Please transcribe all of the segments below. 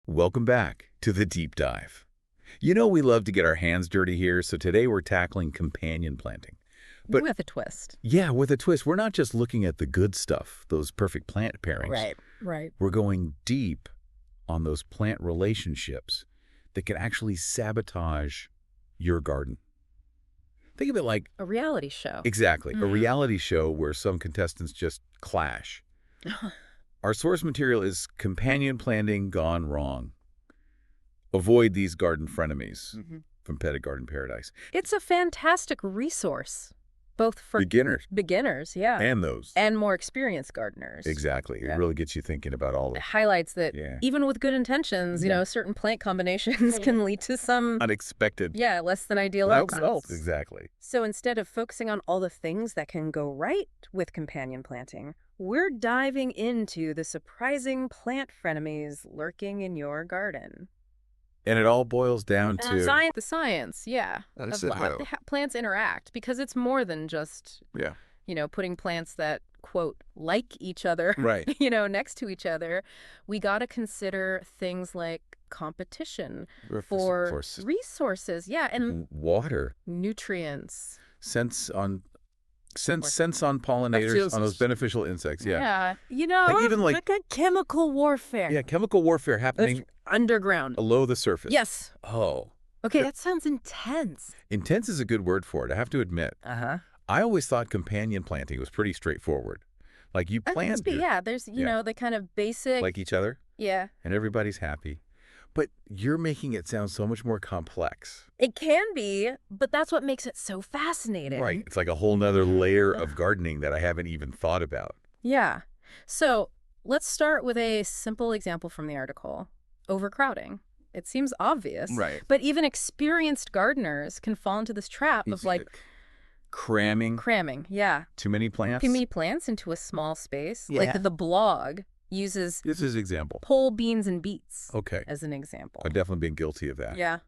Welcome back to the deep dive. You know we love to get our hands dirty here, so today we're tackling companion planting. But With a twist. yeah, with a twist, we're not just looking at the good stuff, those perfect plant pairings. Right. We're going deep on those plant relationships that can actually sabotage your garden. Think of it like, A reality show. exactly, a reality show where some contestants just clash. Our source material is companion planting gone wrong. Avoid these garden frenemies from Petit Garden Paradise. It's a fantastic resource, both for Beginners. yeah, And those. and more experienced gardeners. Exactly. Yeah. It really gets you thinking about all It the highlights that even with good intentions, certain plant combinations can lead to some, unexpected less than ideal results. outcomes. Exactly. So instead of focusing on all the things that can go right with companion planting, we're diving into the surprising plant frenemies lurking in your garden. And it all boils down to... The science, yeah, That's of it. how plants interact, because it's more than just, Yeah. putting plants that, quote, like each other, Right. next to each other. We got to consider things like competition for resources, and water. nutrients. Sense on pollinators, on those beneficial insects. Yeah. Like even like a chemical warfare. Yeah, chemical warfare happening Underground. below the surface. Yes. Oh. Okay, that sounds intense. Intense is a good word for it, I have to admit. Uh-huh. I always thought companion planting was pretty straightforward. Like you plant... there's, the kind of basic... like each other, Yeah. and everybody's happy. But you're making it sound so much more complex. It can be, but that's what makes it so fascinating. Right. It's like a whole nother layer of gardening that I haven't even thought about. Yeah. So let's start with a simple example from the article. Overcrowding. It seems obvious. Right. But even experienced gardeners can fall into this trap of Cramming yeah. too many plants. Too many plants into a small space. Yeah. Like the blog uses This is an example. pole, beans, and beets Okay. as an example. I've definitely been guilty of that. Yeah.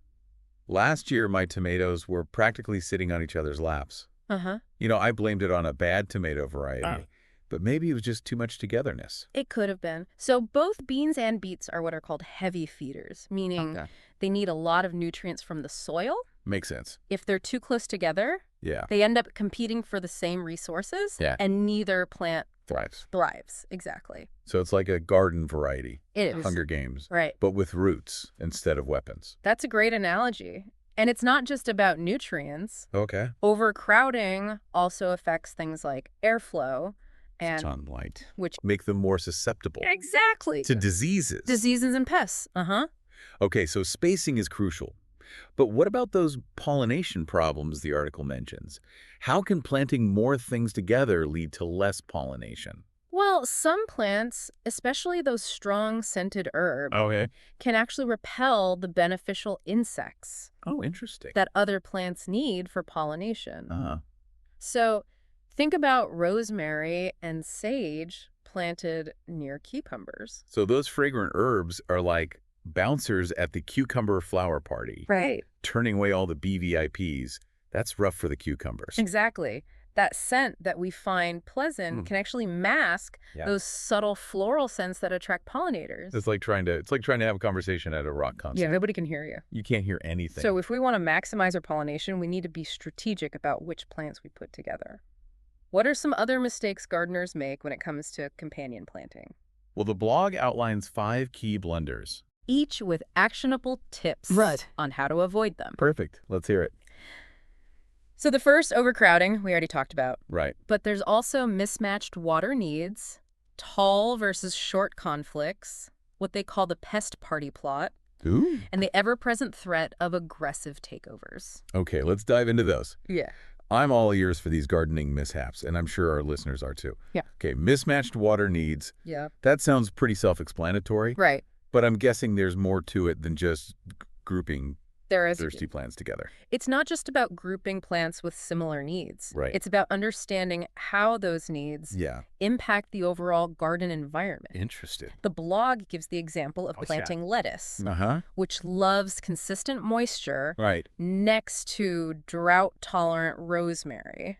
Last year, my tomatoes were practically sitting on each other's laps. Uh-huh. I blamed it on a bad tomato variety, but maybe it was just too much togetherness. It could have been. So both beans and beets are what are called heavy feeders, meaning they need a lot of nutrients from the soil. Makes sense. If they're too close together, Yeah. they end up competing for the same resources, and neither plant thrives. Exactly. So it's like a garden variety. It is. Hunger Games. Right. But with roots instead of weapons. That's a great analogy. And it's not just about nutrients. Okay. Overcrowding also affects things like airflow and sunlight, which make them more susceptible to diseases. Diseases and pests. Uh-huh. Okay, so spacing is crucial. But what about those pollination problems the article mentions? How can planting more things together lead to less pollination? Well, some plants, especially those strong scented herbs, can actually repel the beneficial insects Oh, interesting. that other plants need for pollination. Uh-huh. So think about rosemary and sage planted near cucumbers. So those fragrant herbs are like bouncers at the cucumber flower party, Right. turning away all the BVIPs. That's rough for the cucumbers. Exactly. That scent that we find pleasant can actually mask those subtle floral scents that attract pollinators. It's like trying to have a conversation at a rock concert. Yeah, nobody can hear you. You can't hear anything. So if we want to maximize our pollination, we need to be strategic about which plants we put together. What are some other mistakes gardeners make when it comes to companion planting? Well, the blog outlines 5 key blunders. Each with actionable tips on how to avoid them. Perfect. Let's hear it. So the first, overcrowding, we already talked about. Right. But there's also mismatched water needs, tall versus short conflicts, what they call the pest party plot, Ooh. and the ever-present threat of aggressive takeovers. Okay, let's dive into those. Yeah. I'm all ears for these gardening mishaps, and I'm sure our listeners are too. Yeah. Okay, mismatched water needs. Yeah. That sounds pretty self-explanatory. Right. But I'm guessing there's more to it than just grouping There is. thirsty plants together. It's not just about grouping plants with similar needs. Right. It's about understanding how those needs impact the overall garden environment. Interesting. The blog gives the example of planting lettuce, which loves consistent moisture next to drought-tolerant rosemary.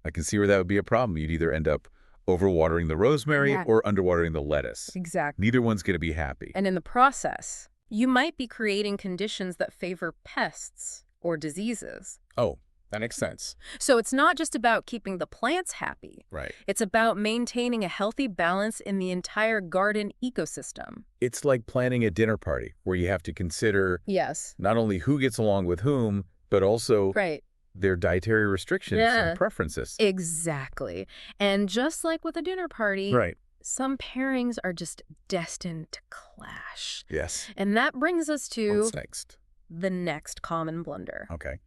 I can see where that would be a problem. You'd either end up overwatering the rosemary or underwatering the lettuce. Exactly. Neither one's going to be happy. And in the process, You might be creating conditions that favor pests or diseases. Oh, that makes sense. So it's not just about keeping the plants happy. Right. It's about maintaining a healthy balance in the entire garden ecosystem. It's like planning a dinner party where you have to consider Yes. not only who gets along with whom, but also Right. their dietary restrictions Yeah. and preferences. Exactly. And just like with a dinner party, Right. some pairings are just destined to clash. Yes. And that brings us to What's next? the next common blunder. Okay.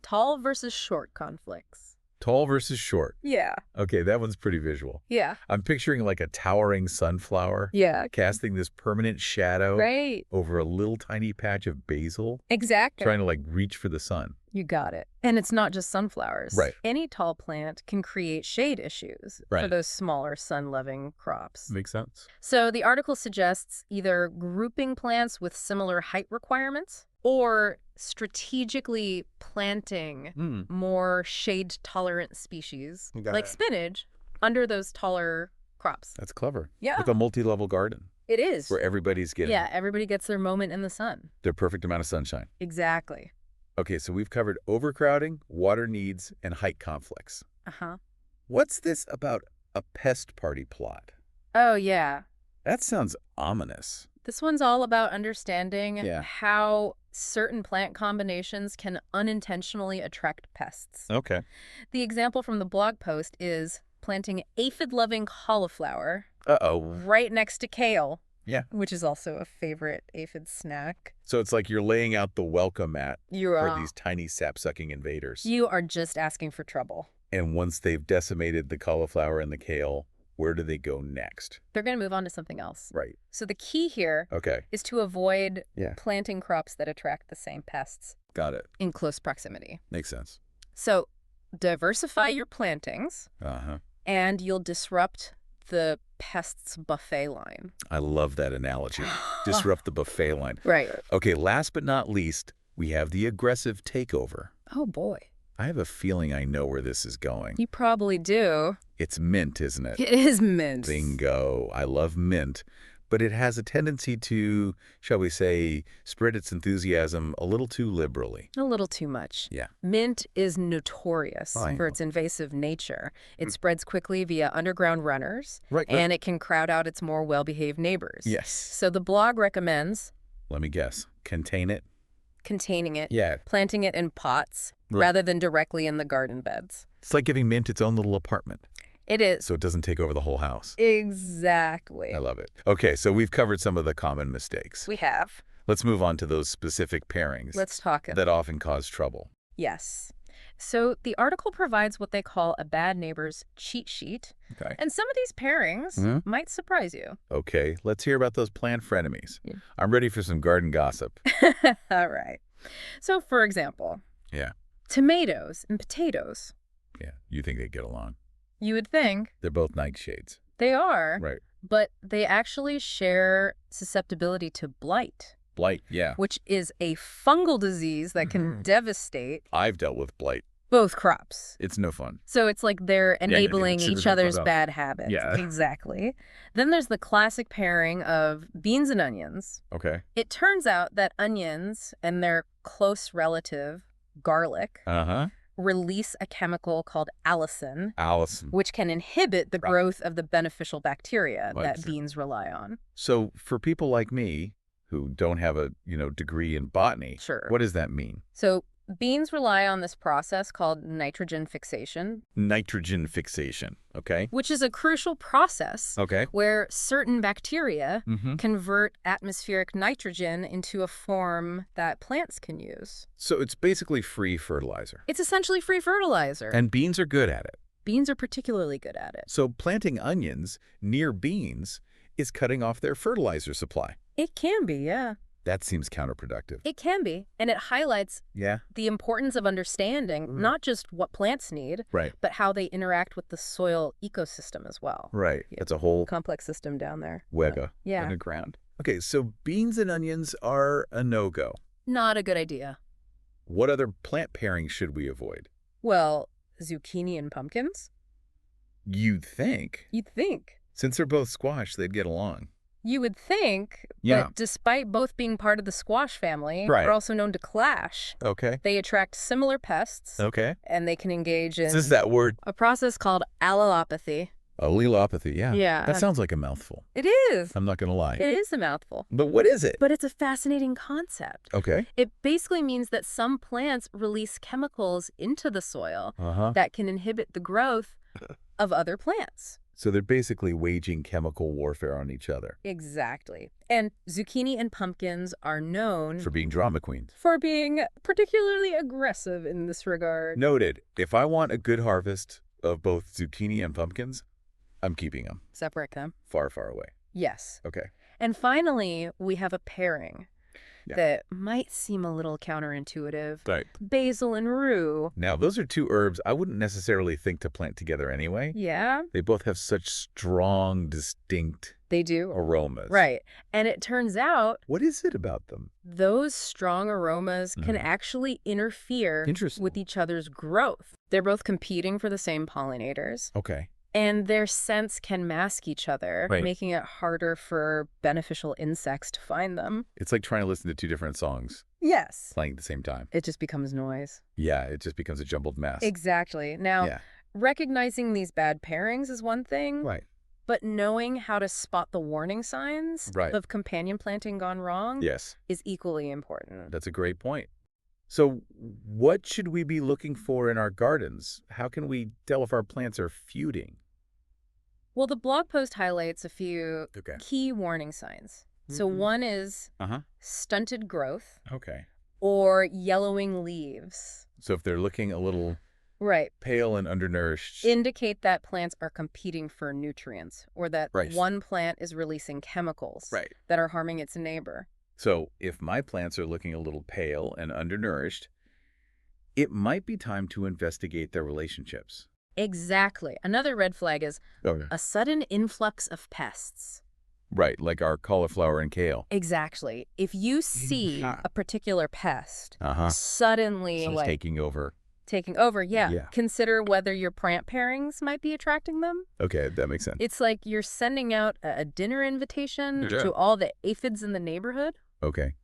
Tall versus short conflicts. Tall versus short. Yeah. Okay, that one's pretty visual. Yeah. I'm picturing like a towering sunflower Yeah. casting this permanent shadow Right. over a little tiny patch of basil, Exactly. trying to like reach for the sun. You got it. And it's not just sunflowers. Right. Any tall plant can create shade issues for Right. those smaller sun-loving crops. Makes sense. So the article suggests either grouping plants with similar height requirements or strategically planting more shade-tolerant species, You got like it. spinach, under those taller crops. That's clever. Yeah. Like a multi-level garden It is. where everybody's getting Yeah, everybody gets their moment in the sun. their perfect amount of sunshine. Exactly. Okay, so we've covered overcrowding, water needs, and height conflicts. Uh-huh. What's this about a pest party plot? Oh, yeah. That sounds ominous. This one's all about understanding Yeah. how certain plant combinations can unintentionally attract pests. Okay. The example from the blog post is planting aphid-loving cauliflower Uh-oh. right next to kale. Yeah. Which is also a favorite aphid snack. So it's like you're laying out the welcome mat You for are, these tiny sap-sucking invaders. you are just asking for trouble. And once they've decimated the cauliflower and the kale, where do they go next? They're going to move on to something else. Right. So the key here Okay. is to avoid Yeah. planting crops that attract the same pests Got it. in close proximity. Makes sense. So diversify your plantings, Uh-huh. and you'll disrupt the pests buffet line. I love that analogy. Disrupt the buffet line. Right. Okay, last but not least, we have the aggressive takeover. Oh, boy. I have a feeling I know where this is going. You probably do. It's mint, isn't it? It is mint. Bingo. I love mint. But it has a tendency to, shall we say, spread its enthusiasm a little too liberally. A little too much. Yeah. Mint is notorious I for know. its invasive nature. It spreads quickly via underground runners, Right. and it can crowd out its more well-behaved neighbors. Yes. So the blog recommends Let me guess. Contain it? containing it, Yeah. planting it in pots, Right. rather than directly in the garden beds. It's like giving mint its own little apartment, It is. so it doesn't take over the whole house. Exactly. I love it. Okay, so we've covered some of the common mistakes. We have. Let's move on to those specific pairings Let's talk. that often cause trouble. Yes. So the article provides what they call a bad neighbor's cheat sheet. Okay. And some of these pairings might surprise you. Okay, let's hear about those plant frenemies. Yeah. I'm ready for some garden gossip. All right. So, for example, Yeah. tomatoes and potatoes. Yeah, you think they get along. You would think They're both nightshades. they are, Right. but they actually share susceptibility to blight, Blight, yeah. which is a fungal disease that can devastate I've dealt with blight. both crops. It's no fun. So it's like they're enabling sugar each don't other's fuck up. bad habits. Yeah. Exactly. Then there's the classic pairing of beans and onions. Okay. It turns out that onions and their close relative, garlic, Uh-huh. release a chemical called allicin, Allison. which can inhibit the Right. growth of the beneficial bacteria Right. that beans rely on. So for people like me who don't have a, degree in botany, Sure. what does that mean? So beans rely on this process called nitrogen fixation, Nitrogen fixation, okay? which is a crucial process Okay. where certain bacteria Mm-hmm. convert atmospheric nitrogen into a form that plants can use. So it's basically free fertilizer. It's essentially free fertilizer. And beans are good at it. Beans are particularly good at it. So planting onions near beans is cutting off their fertilizer supply. It can be, yeah. That seems counterproductive. It can be. And it highlights Yeah? the importance of understanding not just what plants need, Right. but how they interact with the soil ecosystem as well. Right. Yeah. That's a whole Complex system down there. wega Yeah. underground. Okay, so beans and onions are a no-go. Not a good idea. What other plant pairings should we avoid? Well, zucchini and pumpkins? You'd think. You'd think. Since they're both squash, they'd get along. You would think, Yeah. but despite both being part of the squash family, Right. are also known to clash. Okay. They attract similar pests, Okay. and they can engage in This is that word. a process called allelopathy. Allelopathy, yeah. Yeah. That sounds like a mouthful. It is. I'm not going to lie. It is a mouthful. But what is it? But it's a fascinating concept. Okay. It basically means that some plants release chemicals into the soil that can inhibit the growth of other plants. So they're basically waging chemical warfare on each other. Exactly. And zucchini and pumpkins are known For being drama queens. for being particularly aggressive in this regard. Noted. If I want a good harvest of both zucchini and pumpkins, I'm keeping them Separate them. far, far away. Yes. Okay. And finally, we have a pairing Yeah. that might seem a little counterintuitive. Right. Basil and rue. Now, those are two herbs I wouldn't necessarily think to plant together anyway. Yeah, They both have such strong, distinct they do. aromas. Right. And it turns out What is it about them? those strong aromas can actually interfere Interesting. with each other's growth. They're both competing for the same pollinators, Okay. and their scents can mask each other, Right. making it harder for beneficial insects to find them. It's like trying to listen to two different songs Yes. playing at the same time. It just becomes noise. Yeah, it just becomes a jumbled mess. Exactly. Now, Yeah. recognizing these bad pairings is one thing, Right. but knowing how to spot the warning signs Right. of companion planting gone wrong Yes. is equally important. That's a great point. So what should we be looking for in our gardens? How can we tell if our plants are feuding? Well, the blog post highlights a few Okay. key warning signs. So Mhm. one is Uh-huh. stunted growth Okay. or yellowing leaves. So if they're looking a little Right. pale and undernourished. Indicate that plants are competing for nutrients or that Right. one plant is releasing chemicals Right. that are harming its neighbor. So if my plants are looking a little pale and undernourished, it might be time to investigate their relationships. Exactly. Another red flag is Okay. a sudden influx of pests. Right, like our cauliflower and kale. Exactly. If you see Yeah. a particular pest Uh-huh. suddenly So it's taking over. taking over, Yeah. consider whether your plant pairings might be attracting them. Okay, that makes sense. It's like you're sending out a dinner invitation Yeah. to all the aphids in the neighborhood. Okay.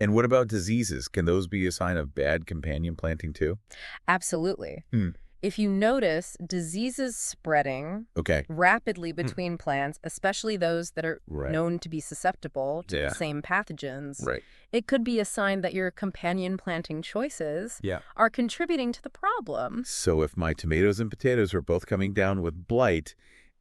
And what about diseases? Can those be a sign of bad companion planting too? Absolutely. Hmm. If you notice diseases spreading Okay. rapidly between plants, especially those that are Right. known to be susceptible to Yeah. the same pathogens, Right. it could be a sign that your companion planting choices Yeah. are contributing to the problem. So if my tomatoes and potatoes are both coming down with blight,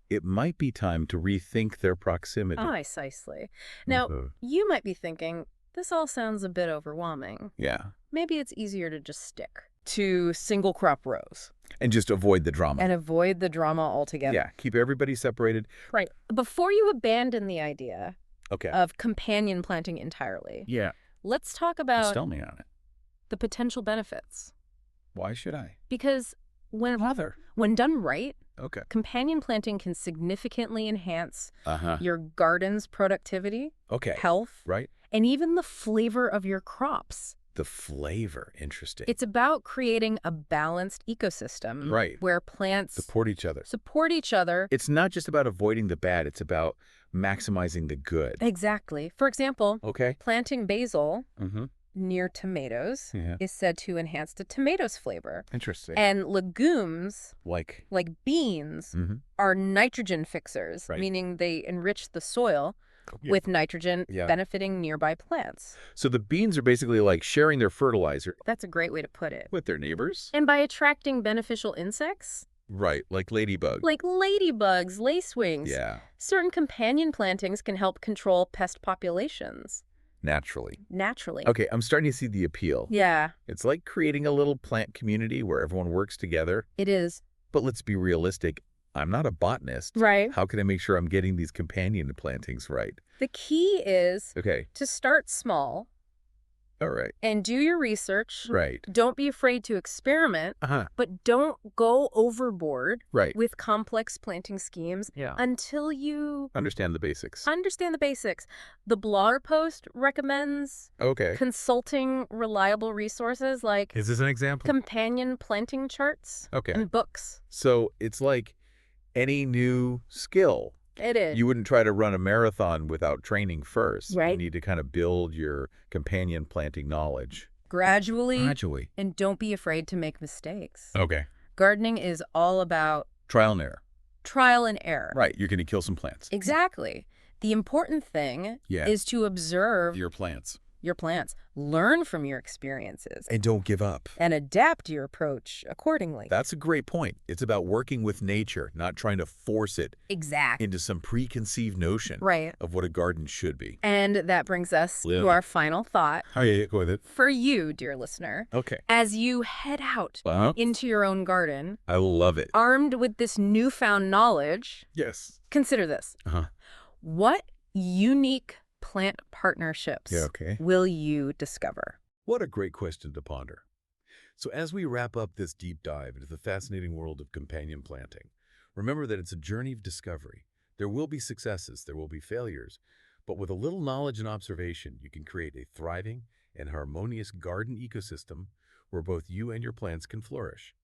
it might be time to rethink their proximity. Precisely. Now, Mhm. you might be thinking, this all sounds a bit overwhelming. Yeah. Maybe it's easier to just stick to single crop rows And just avoid the drama. and avoid the drama altogether. Yeah. Keep everybody separated. Right. Before you abandon the idea Okay. of companion planting entirely, Yeah. let's talk about Tell me on it. the potential benefits. Why should I? Because when done right, Okay. companion planting can significantly enhance Uh-huh. your garden's productivity, Okay. health, Right. and even the flavor of your crops. The flavor. Interesting. It's about creating a balanced ecosystem Right. where plants Support each other. support each other. It's not just about avoiding the bad. It's about maximizing the good. Exactly. For example, Okay. planting basil Mm-hmm. near tomatoes Yeah. is said to enhance the tomato's flavor. Interesting. And legumes, Like. like beans, Mm-hmm. are nitrogen fixers, Right. meaning they enrich the soil with nitrogen, Yeah. benefiting nearby plants. So the beans are basically like sharing their fertilizer That's a great way to put it. with their neighbors? And by attracting beneficial insects, Right. Like ladybug. like ladybugs, lacewings, Yeah. certain companion plantings can help control pest populations Naturally. naturally. Okay. I'm starting to see the appeal. Yeah, It's like creating a little plant community where everyone works together. it is. But let's be realistic. I'm not a botanist. Right. How can I make sure I'm getting these companion plantings right? The key is Okay. to start small All right. and do your research. Right. Don't be afraid to experiment, Uh-huh. but don't go overboard Right. with complex planting schemes Yeah. until you Understand the basics. understand the basics. The blog post recommends Okay. consulting reliable resources like Is this an example? companion planting charts Okay. and books. So it's like any new skill. It is. You wouldn't try to run a marathon without training first. You Right. need to kind of build your companion planting knowledge. Gradually, Gradually. and don't be afraid to make mistakes. Okay. Gardening is all about Trial and error. trial and error. Right. You're going to kill some plants. Exactly. The important thing Yeah. is to observe Your plants. your plants, learn from your experiences, And don't give up. and adapt your approach accordingly. That's a great point. It's about working with nature, not trying to force it Exactly. into some preconceived notion Right. of what a garden should be. And that brings us Yeah. to our final thought Oh, yeah, go with it. for you, dear listener. Okay. As you head out into your own garden, I love it. armed with this newfound knowledge, Yes. consider this. Uh-huh. What unique plant partnerships Yeah, okay. will you discover? What a great question to ponder. So as we wrap up this deep dive into the fascinating world of companion planting, remember that it's a journey of discovery. There will be successes, there will be failures, but with a little knowledge and observation, you can create a thriving and harmonious garden ecosystem where both you and your plants can flourish.